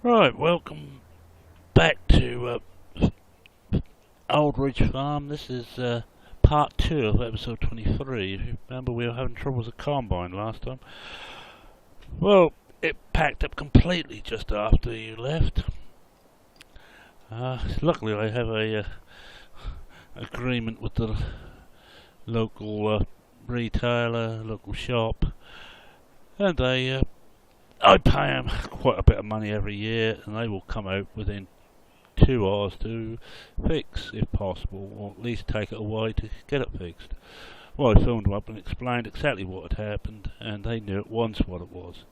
Right, welcome back to Old Ridge Farm. This is part 2 of episode 23. If you remember, we were having troubles with Combine last time. Well, it packed up completely just after you left. Luckily, I have a agreement with the local retailer, local shop, and I pay them quite a bit of money every year, and they will come out within 2 hours to fix, if possible, or at least take it away to get it fixed. Well, I phoned them up and explained exactly what had happened, and they knew at once what it was.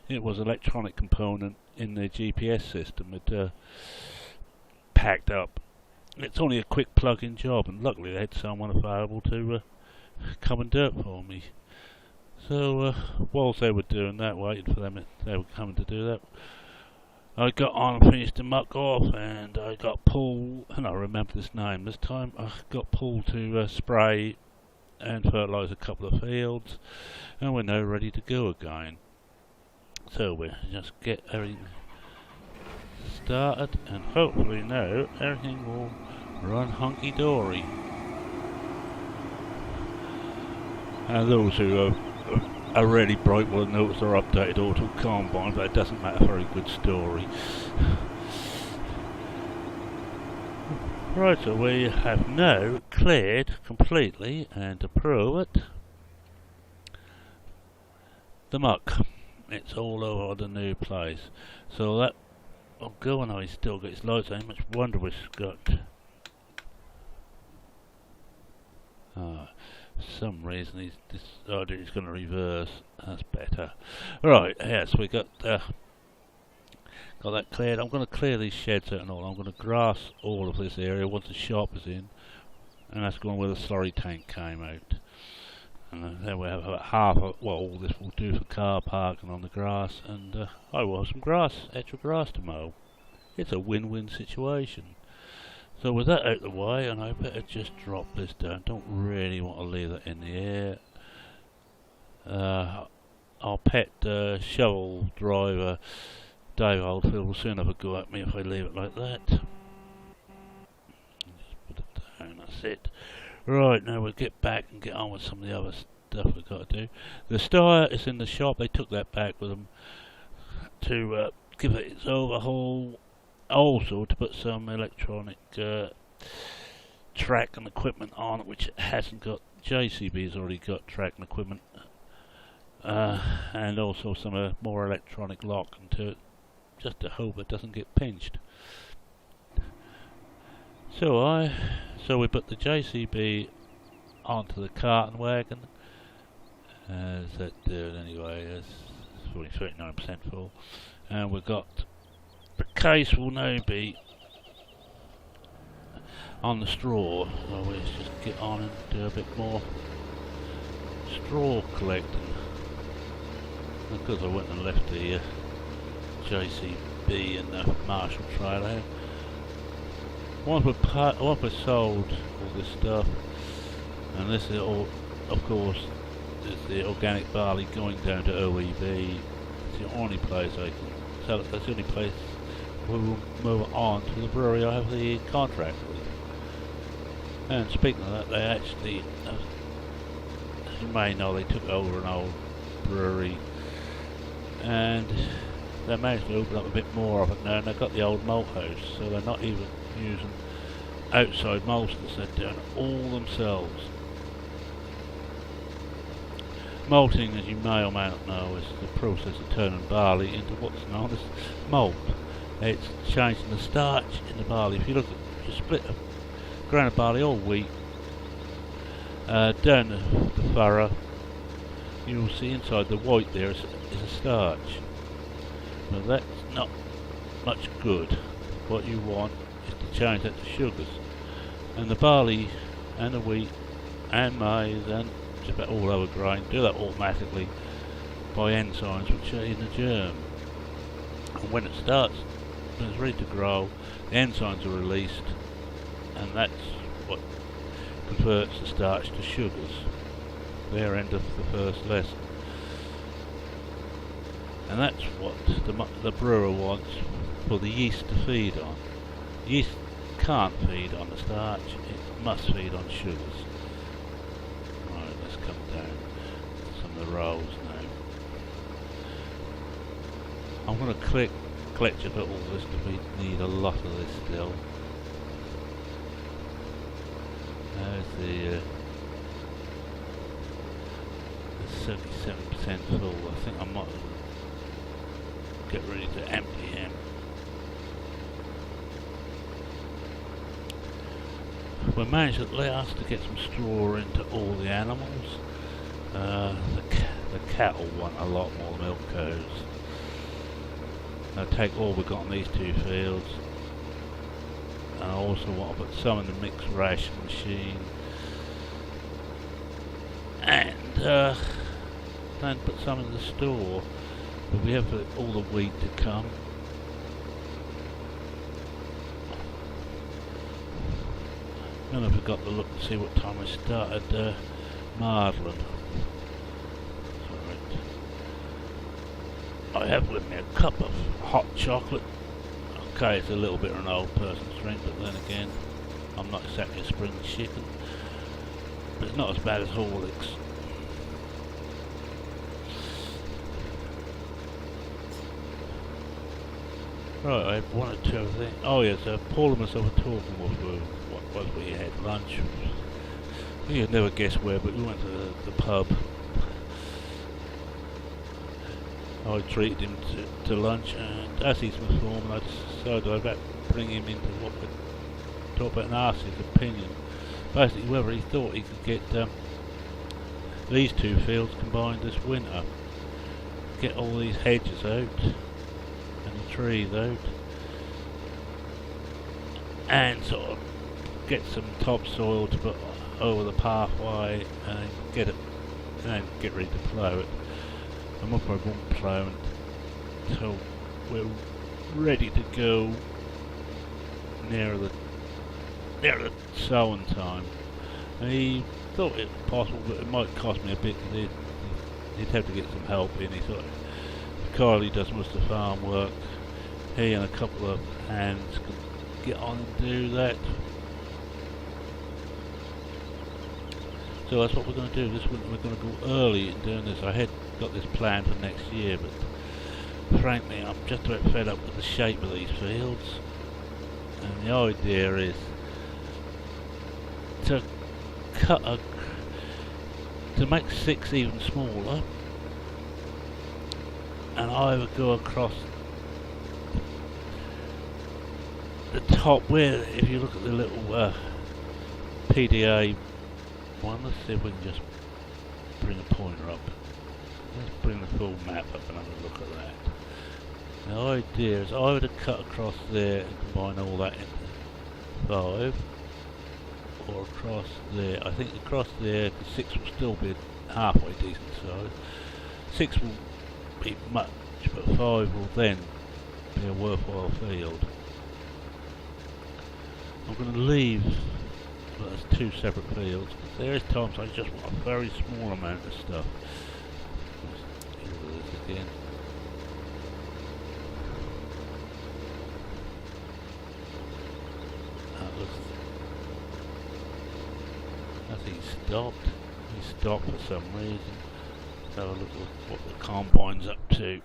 It was an electronic component in their GPS system. It packed up. It's only a quick plug-in job, and luckily they had someone available to come and do it for me. So, whilst they were doing that, waiting for them, they were coming to do that, I got on and finished the muck off, and I got Paul, and I remember his name this time, I got Paul to spray and fertilise a couple of fields, and we're now ready to go again. So we'll just get everything started, and hopefully now everything will run hunky-dory. And those who are really bright will notice our updated auto combine, but it doesn't make a very good story. Right, so we have now cleared completely, and to prove it, the muck. It's all over the new place. So that will go, and I still get his lights on. Much wonder we've got. Some reason he's decided he's going to reverse. That's better. Right, yes, we got that cleared. I'm going to clear these sheds out and all. I'm going to grass all of this area once the shop is in, and that's going where the slurry tank came out. And then we have about half of, well, all this will do for car parking on the grass, and I will have some grass, extra grass to mow. It's a win-win situation. So with that out of the way, and I better just drop this down. Don't really want to leave that in the air. Our pet shovel driver, Dave Oldfield, will soon have a go at me if I leave it like that. Just put it down, that's it. Right, now we'll get back and get on with some of the other stuff we've got to do. The stire is in the shop. They took that back with them to give it its overhaul. Also to put some electronic track and equipment on it, which it hasn't got. JCB's already got track and equipment, and also some more electronic locking to it, just to hope it doesn't get pinched. So we put the JCB onto the carton wagon. As that did anyway, it's 39% full, and we've got. The case will now be on the straw, so let's just get on and do a bit more straw collecting. Because I went and left the JCB and the Marshall trailer. Once we've sold all this stuff, and this is all, of course, is the organic barley going down to OEB. It's the only place I can sell it. That's the only place. We will move on to the brewery I have the contract with. And speaking of that, they actually, as you may know, they took over an old brewery, and they managed to open up a bit more of it now, and they've got the old malt house, so they're not even using outside maltsters, they're doing it all themselves. Malting, as you may or may not know, is the process of turning barley into what's known as malt. It's changing the starch in the barley. If you look at, you split a grain of barley or wheat down the furrow, you will see inside the white there is a starch. Now that's not much good. What you want is to change that to sugars. And the barley and the wheat and maize and just about all other grain do that automatically by enzymes which are in the germ. And when it starts, when it's ready to grow, the enzymes are released, and that's what converts the starch to sugars. Their end of the first lesson. And that's what the brewer wants for the yeast to feed on. Yeast can't feed on the starch, it must feed on sugars. Right, let's come down to some of the rolls now. I'm going to collect a bit all this because we need a lot of this still. There's the 77% full. I think I might get ready to empty him. We managed at last to get some straw into all the animals. The cattle want a lot more milk cows. I'll take all we've got on these two fields. And I also want to put some in the mixed ration machine. And then put some in the store. But we have all the wheat to come. Then I forgot to look and see what time I started mardling. I have with me a cup of hot chocolate. Okay, it's a little bit of an old person's drink, but then again, I'm not exactly a spring chicken. But it's not as bad as Horlicks. Right, I have one or two other things. Oh yes, Paul and myself were talking what we had lunch. You'd never guess where, but we went to the pub. I treated him to lunch, and as he's my foreman, I decided I'd better bring him into what we talk about and ask his opinion. Basically, whether he thought he could get these two fields combined this winter, get all these hedges out and the trees out, and sort of get some topsoil to put over the pathway and get it, and get ready to plough it. I'm up, I won't plough until we're ready to go near the sowing time. And he thought it was possible, but it might cost me a bit because he'd have to get some help in. He thought Kylie does most of the farm work. He and a couple of hands could get on and do that. So that's what we're going to do this winter. We're going to go early in doing this. I had got this planned for next year, but frankly I'm just about fed up with the shape of these fields, and the idea is to to make 6 even smaller, and I would go across the top where, if you look at the little PDA one, let's see if we can just bring a pointer up. Let's bring the full map up and have a look at that. The idea is I would have cut across there and combine all that into 5, or across there. I think across there, the 6 will still be halfway decent size. 6 will be much, but 5 will then be a worthwhile field. I'm going to leave as 2 separate fields. There is times I just want a very small amount of stuff. Again. I think he stopped. He stopped for some reason. So I'll look at what the combine's up to.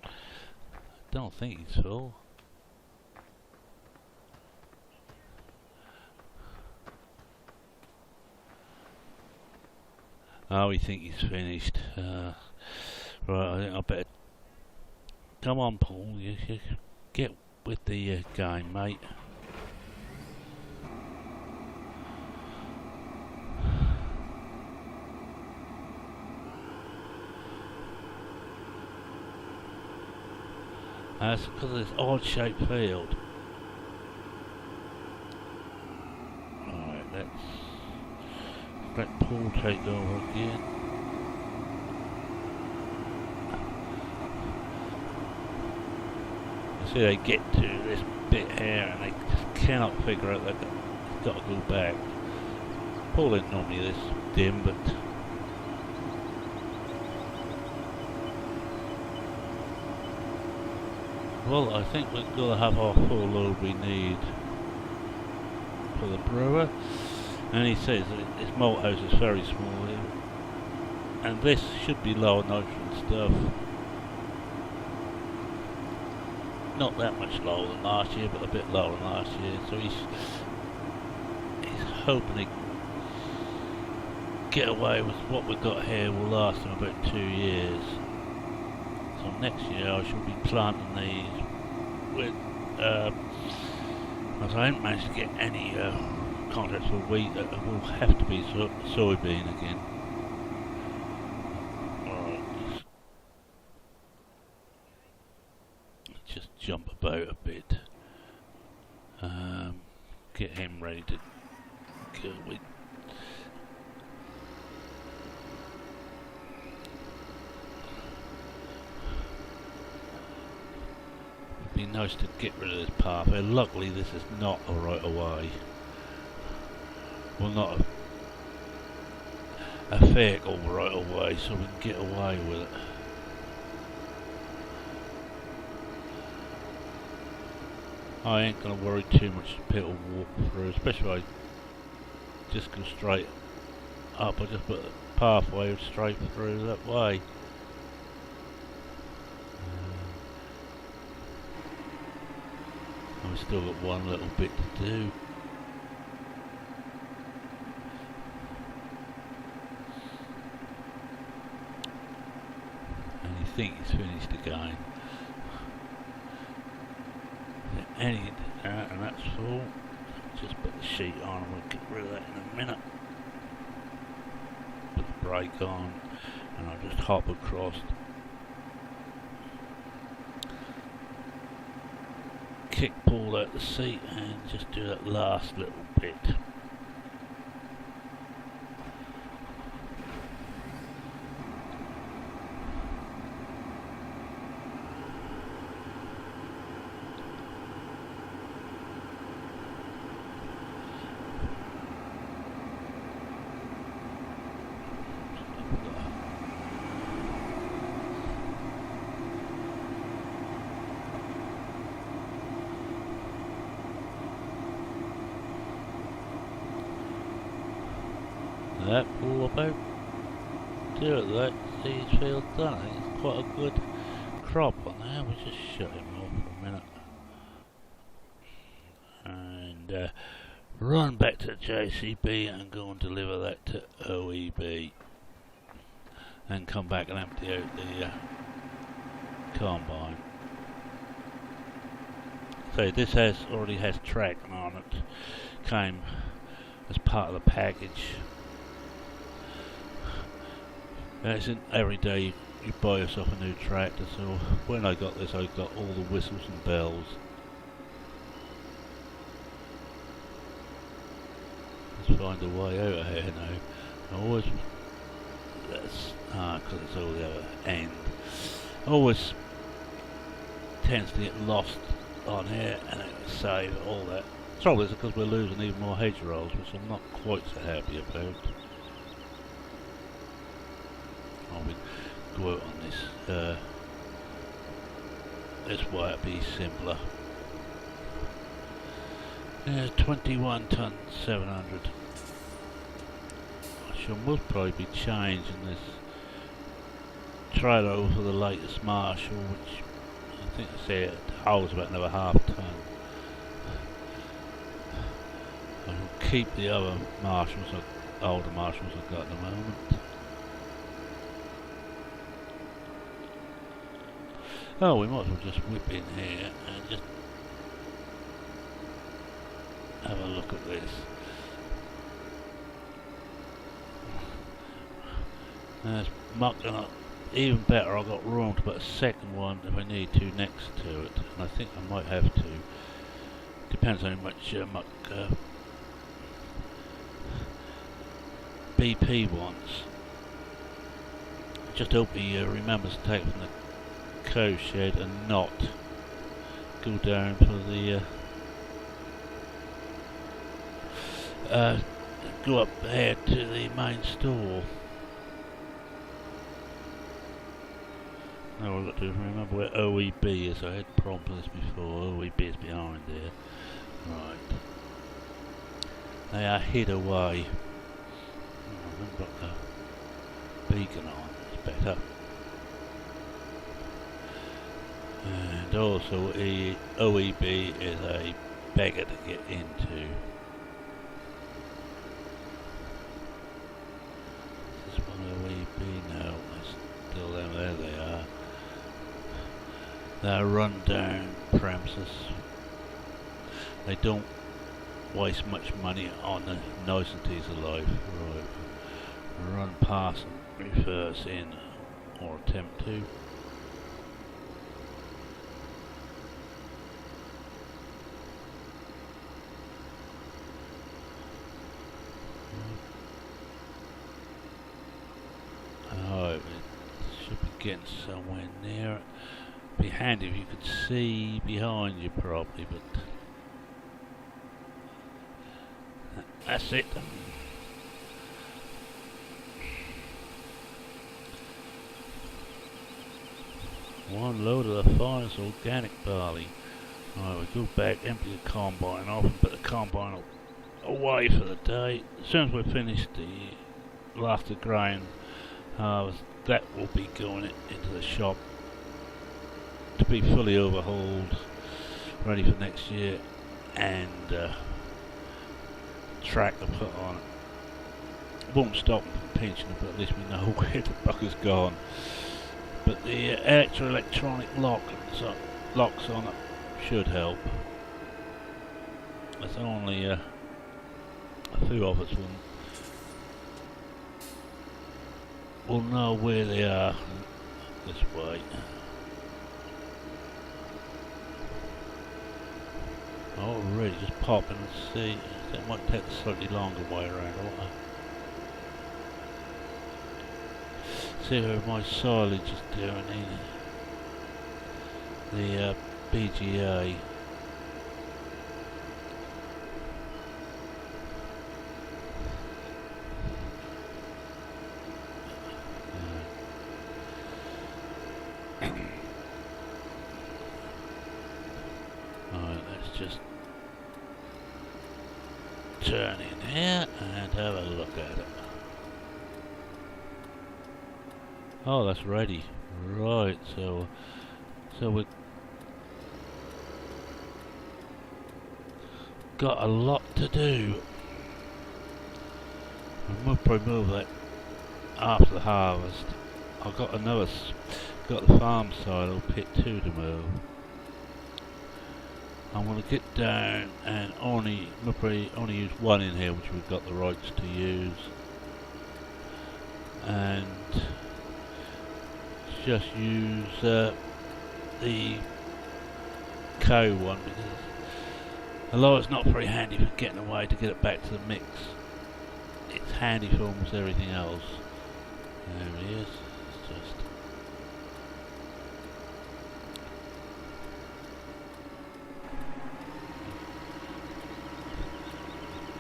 I don't think he's full. Oh, we think he's finished. Right, I think I better... Come on, Paul, you get with the game, mate. That's because of this odd-shaped field. Alright, let's... let Paul take over again. You see, they get to this bit here and they just cannot figure out that they've got to go back. Paul isn't normally this dim, but well, I think we're going to have our full load we need for the brewer. And he says that his malt house is very small here. And this should be low nitrogen stuff. Not that much lower than last year, but a bit lower than last year. So he's hoping he can get away with what we've got here will last him about 2 years. So next year I shall be planting these with, as I haven't managed to get any contracts for wheat, that will have to be soybean again. Alright, just jump about a bit. Get him ready to go. Be nice to get rid of this pathway. Luckily this is not a right of way. Well, not a vehicle right of way, so we can get away with it. I ain't gonna worry too much if people walk through, especially if I just go straight up. I just put a pathway straight through that way. I've still got one little bit to do. And you think he's finished again. And that's full. Just put the sheet on and we'll get rid of that in a minute. Put the brake on and I'll just hop across. Kick pull out the seat and just do that last little bit. That all about do it. That these fields done. I think it's quite a good crop on there. We'll just shut him off for a minute and run back to JCB and go and deliver that to OEB and come back and empty out the combine. So this already has tracking on it. Came as part of the package. As in every day you buy yourself a new tractor, so when I got this I got all the whistles and bells. Let's find a way out of here now. I always, because it's all the other end. Always tends to get lost on here and it will save all that. The trouble is because we're losing even more hedgerows, which I'm not quite so happy about. I would go out on this way, it'd be simpler. Yeah, 21 ton 700. I should most probably be changing this trailer over for the latest Marshall, which I think I said holds about another half ton. I will keep the other Marshalls, older Marshalls I've got at the moment. Oh, we might as well just whip in here and just have a look at this. That's mucking up. Even better, I've got room to put a second one if I need to next to it, and I think I might have to. Depends on how much muck BP wants. Just hope he remembers to take from the cow shed and not go down for the go up there to the main store. Now I've got to remember where OEB is. I had problems with this before. OEB is behind there. Right. They are hid away. Oh, I haven't got the beacon on. It's better. And also OEB is a beggar to get into. Is this one OEB? No, it's still them. There they are. They're run down premises. They don't waste much money on the niceties of life. Right. Run past and reverse in, or attempt to. Oh, it should be getting somewhere near it. Be handy if you could see behind you properly, but that's it. One load of the finest organic barley. Alright, we go back, empty the combine off and put the combine away for the day. As soon as we've finished the last of grain harvest, that will be going into the shop to be fully overhauled, ready for next year, and track to put on it. Won't stop them from pinching it, but at least we know where the bucker's gone. But the electronic locks on it should help. There's only a few of us will know where they are this way. Oh, really, just pop in and see. That might take a slightly longer way around, won't it? See how my silage is doing in the BGA. Alright, let's just turn in here and have a look at it. Oh, that's ready. Right, so we've got a lot to do. We'll probably move that after the harvest. I've got got the farm side of Pt2 to move. I'm going to get down and only use one in here, which we've got the rights to use, and just use the cow one, because although it's not very handy for getting away to get it back to the mix, it's handy for almost everything else. There he is. It's just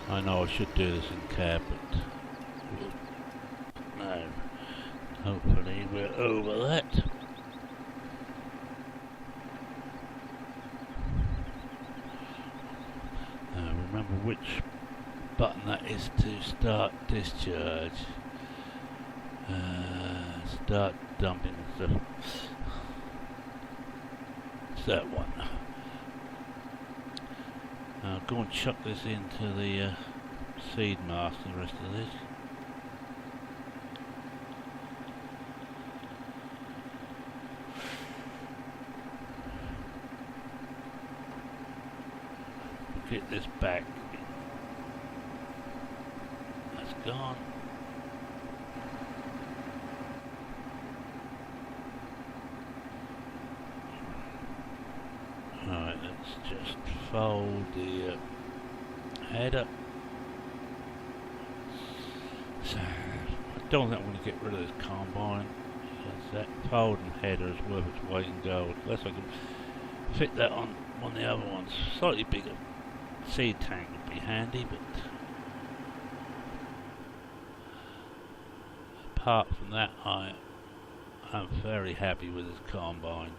I know I should do this in cab, but no. Hopefully we're over that. Now remember which button that is to start discharge. Start dumping stuff. It's that one. Now go and chuck this into the seed mask, the rest of this. Get this back. That's gone. Alright, let's just fold the header. So, I don't think I'm going to get rid of this combine, because that folding header is worth its weight in gold. Unless I can fit that on one of the other ones. Slightly bigger seed tank would be handy, but apart from that, I I'm very happy with this combine.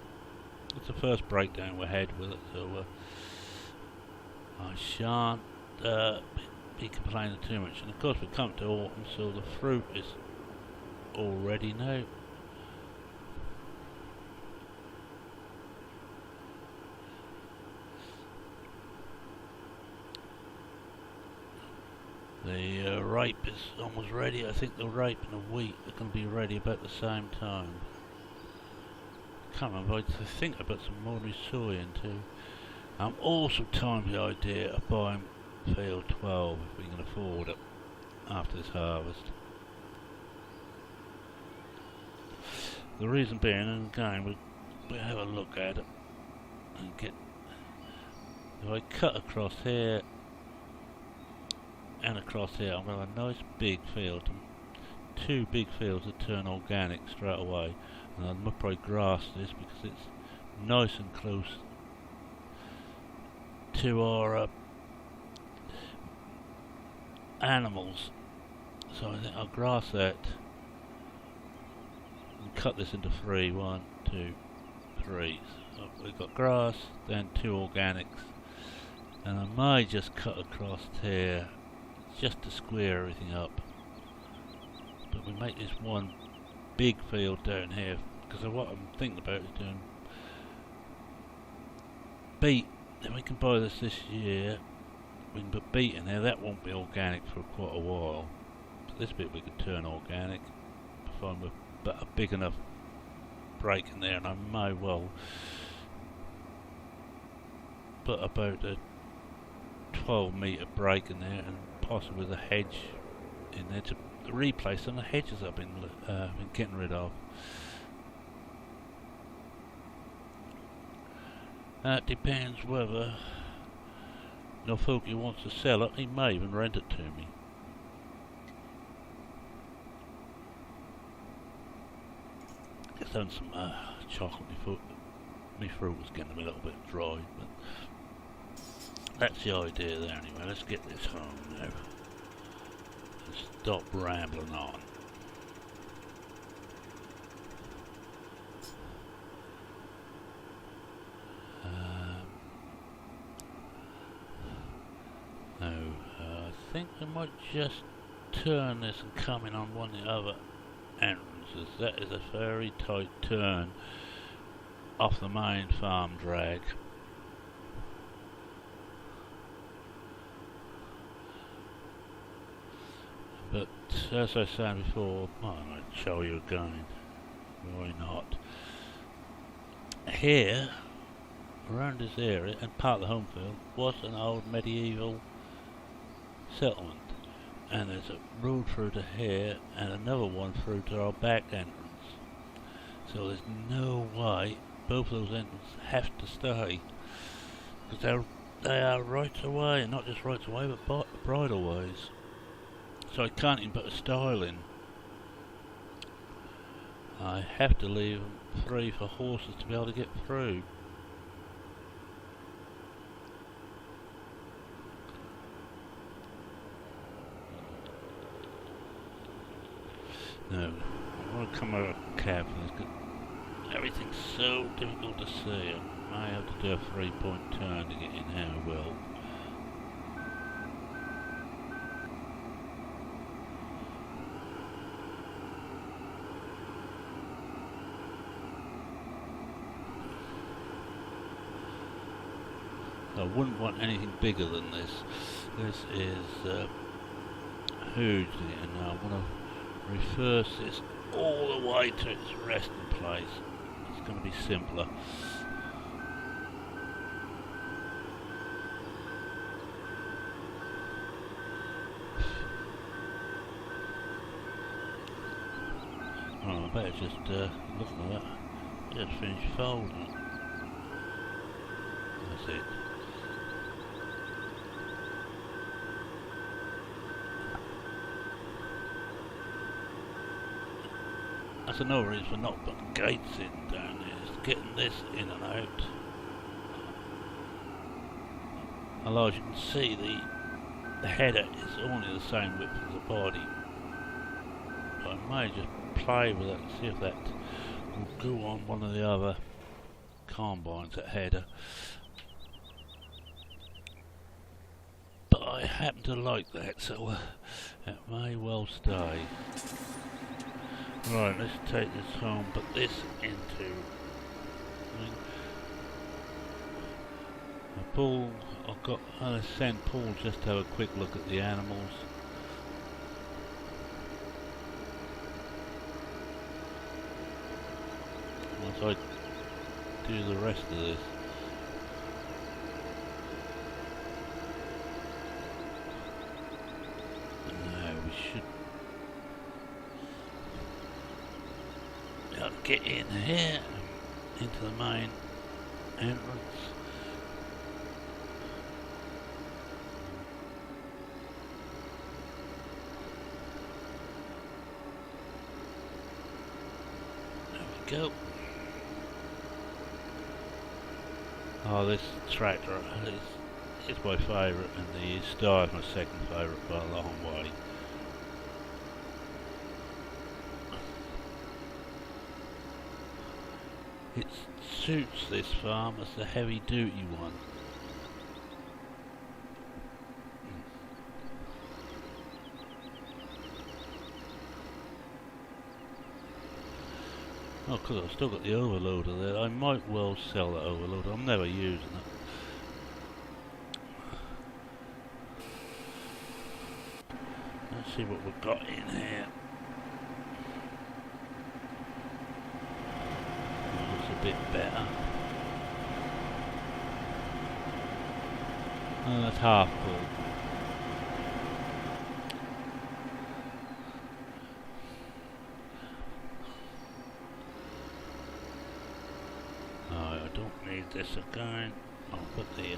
It's the first breakdown we had with it, so I shan't be complaining too much. And of course we come to autumn, so the fruit is all ready now. The rape is almost ready. I think the rape and the wheat are going to be ready about the same time. Can't remember, I think I put some ordinary soy into. I'm also toying the idea of buying field 12 if we can afford it after this harvest. The reason being, and again we have a look at it and get, if I cut across here and across here, I'm going to have a nice big field, and 2 big fields that turn organic straight away. And I'll probably grass this because it's nice and close to our animals, so I think I'll grass that and cut this into 3. 1, 2, 3. So we've got grass, then 2 organics, and I might just cut across here just to square everything up. But we make this one big field down here, because what I'm thinking about is doing beet. Then we can buy this year. We can put beet in there. That won't be organic for quite a while. But this bit we could turn organic. Find a big enough break in there, and I may well put about a 12-metre break in there, and possibly the hedge in there to replace some of the hedges I've been getting rid of. It depends whether Norfolk wants to sell it. He may even rent it to me. Just done some chocolate. My fruit was getting a little bit dry, but that's the idea there anyway. Let's get this home now. Stop rambling on. I think I might just turn this and come in on one of the other entrances. That is a very tight turn off the main farm drag. But as I said before, I might show you again. Why not? Here, around this area, and part of the home field, was an old medieval settlement. And there's a road through to here, and another one through to our back entrance. So there's no way both those entrances have to stay. Because they are rights of way, and not just rights of way, but bridle ways. So I can't even put a stile in. I have to leave 3 for horses to be able to get through. No, I want to come out carefully because everything's so difficult to see. I may have to do a 3-point turn to get in how well. I wouldn't want anything bigger than this. This is huge, and I want to reverse this all the way to its resting place. It's going to be simpler. Oh, I better just look at that. I just finished folding it. That's it. That's another reason for not putting gates in down there, is getting this in and out. Although as you can see, the header is only the same width as the body. So I may just play with that and see if that we'll go on one of the other combines at header. But I happen to like that, so it may well stay. Right, let's take this home, put this into a Paul. I've got sent Paul just to have a quick look at the animals. Once I do the rest of this. No, we should get in here, into the main entrance. There we go. Oh, this tractor is my favourite, and the Star is my second favourite by a long way. It suits this farm as the heavy duty one. Oh, because I've still got the overloader there. I might well sell that overloader. I'm never using it. Let's see what we've got in here. A bit better. Oh, that's half full. No, I don't need this again. I'll put the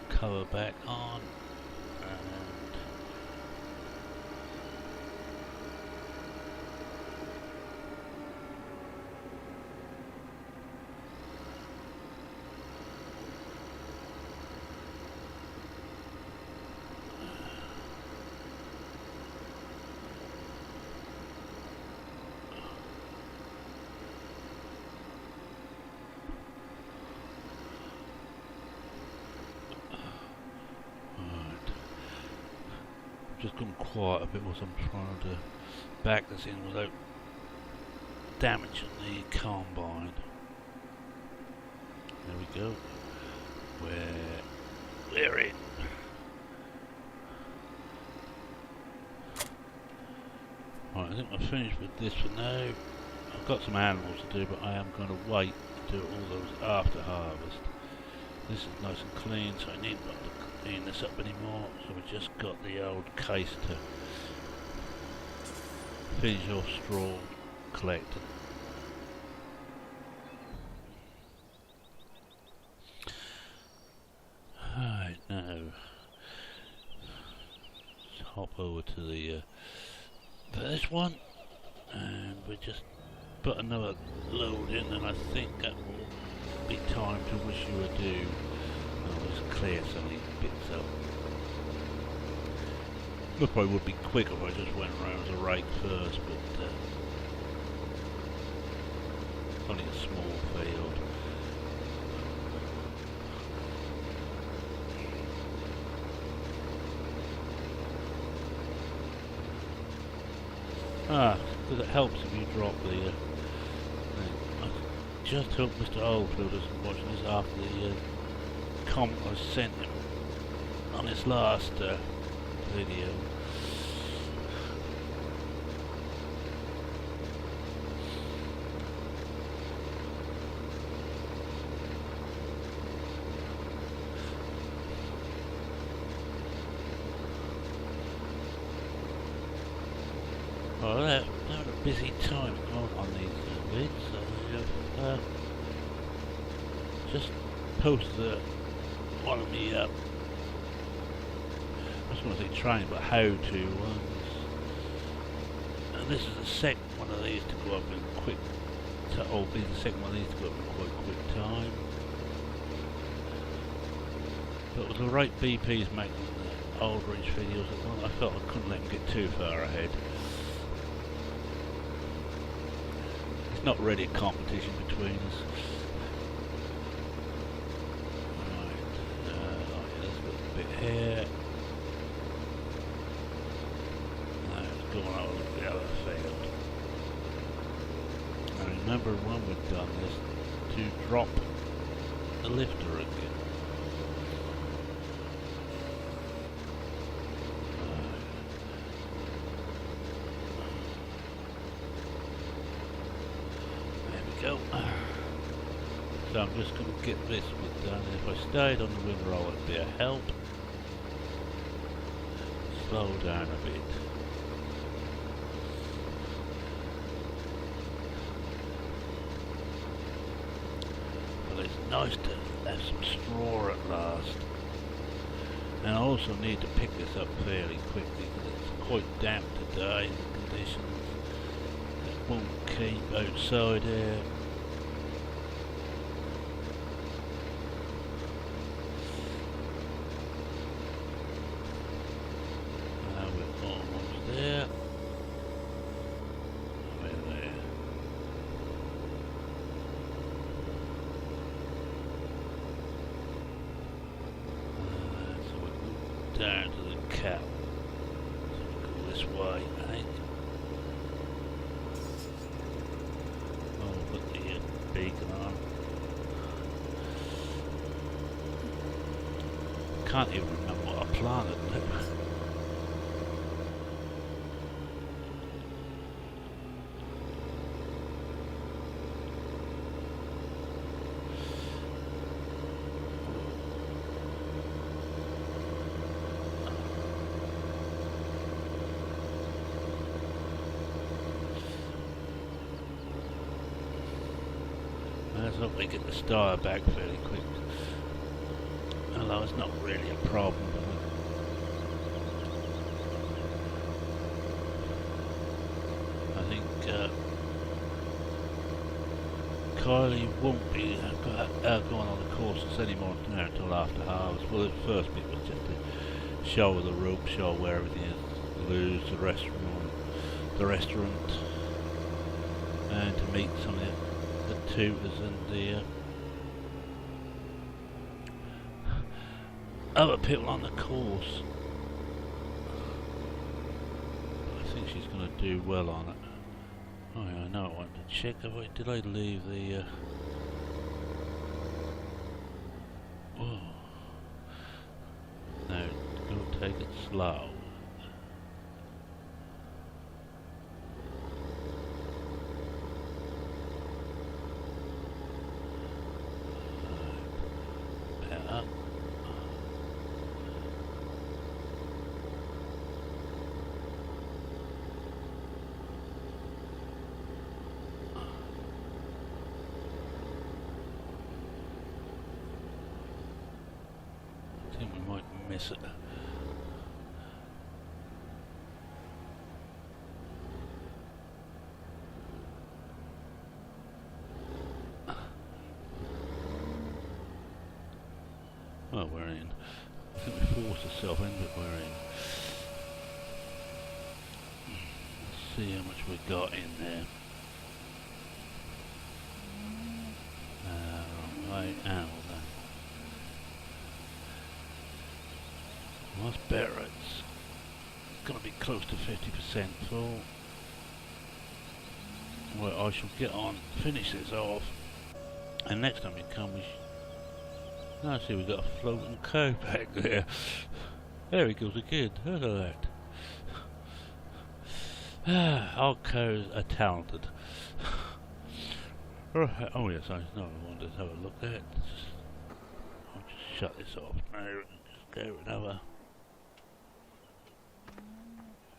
cover back on and just gone quiet a bit whilst I'm trying to back this in without damaging the combine. There we go. We're in. Right, I think I'm finished with this for now. I've got some animals to do, but I am going to wait to do all those after harvest. This is nice and clean, so I need not to clean this up anymore. So we've just got the old case to finish off straw collecting. Alright, now let's hop over to the this one, and we just put another load in, and I think that will be time to wish you adieu. I'll just clear some of these bits up. Look, I would be quicker if I just went around the rake first, but it's only a small field. Because it helps if you drop the thing. I just hope Mr. Oldfield isn't watching this after the comment I sent him on his last video. Well, they're a busy time on these vids, so I've just posted one of the, I just want to say train, but how-to ones, and this is the second one of these to go up in quick, be the second one of these to go up in quite quick time. But with the right BPs making the old ridge videos, I felt I couldn't let them get too far ahead. not really a competition between us. Right, there's a little bit here. Now it's going over the other field. I remember when we'd done this to drop the lifter again. Go. So I'm just going to get this bit done. If I stayed on the windroll it'd be a help. Slow down a bit. But it's nice to have some straw at last. And I also need to pick this up fairly quickly because it's quite damp today, the conditions. It won't keep outside here. Now we're almost there. We're there. So we go down to the cow. So we go this way, I think. Put the beacon on. Can't even remember what I planted. Let's hope we get the star back fairly quick. Although it's not really a problem. I think Kylie won't be going on the courses anymore now until after harvest. Well, the first bit was just to show the rope, show where everything is, lose the restaurant, and to meet some of the tutors and the other people on the course. I think she's going to do well on it. Oh yeah, I know I wanted to check. Did I leave the... Oh. No, go take it slow. I think we might miss it. Well, we're in. I think we forced ourselves in, but we're in. Let's see how much we got in there. Right now then. Well, that's better. It's going to be close to 50% full. Well, I shall get on, finish this off, and next time you come, we now see we've got a floating cow back there. There he goes again. Look at that. Our cows are talented. Oh yes, I know I wanted to have a look at it. I'll just shut this off now and just go another.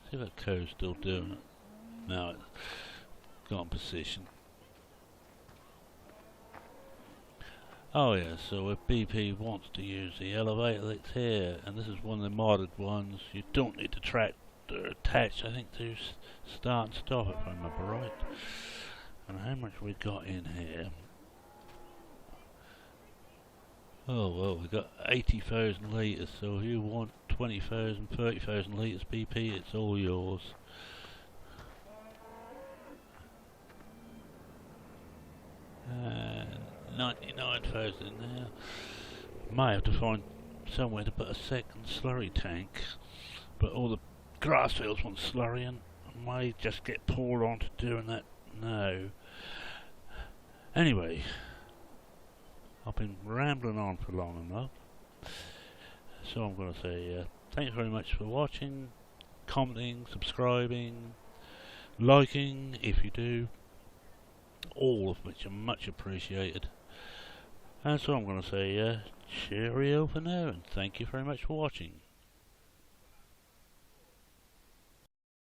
See if that cow's still doing it. Now it's got in position. Oh yeah, so if BP wants to use the elevator that's here, and this is one of the modded ones, you don't need the tractor attached, I think, to start and stop, if I remember right. And how much we got in here? Oh well, we got 80,000 litres, so if you want 20,000, 30,000 litres BP, it's all yours. 99,000 in there. May have to find somewhere to put a second slurry tank, but all the grass fields want slurrying. I may just get Paul on to doing that now. Anyway, I've been rambling on for long enough, so I'm going to say thanks very much for watching, commenting, subscribing, liking if you do, all of which are much appreciated. And so I'm going to say cheerio for now, and thank you very much for watching.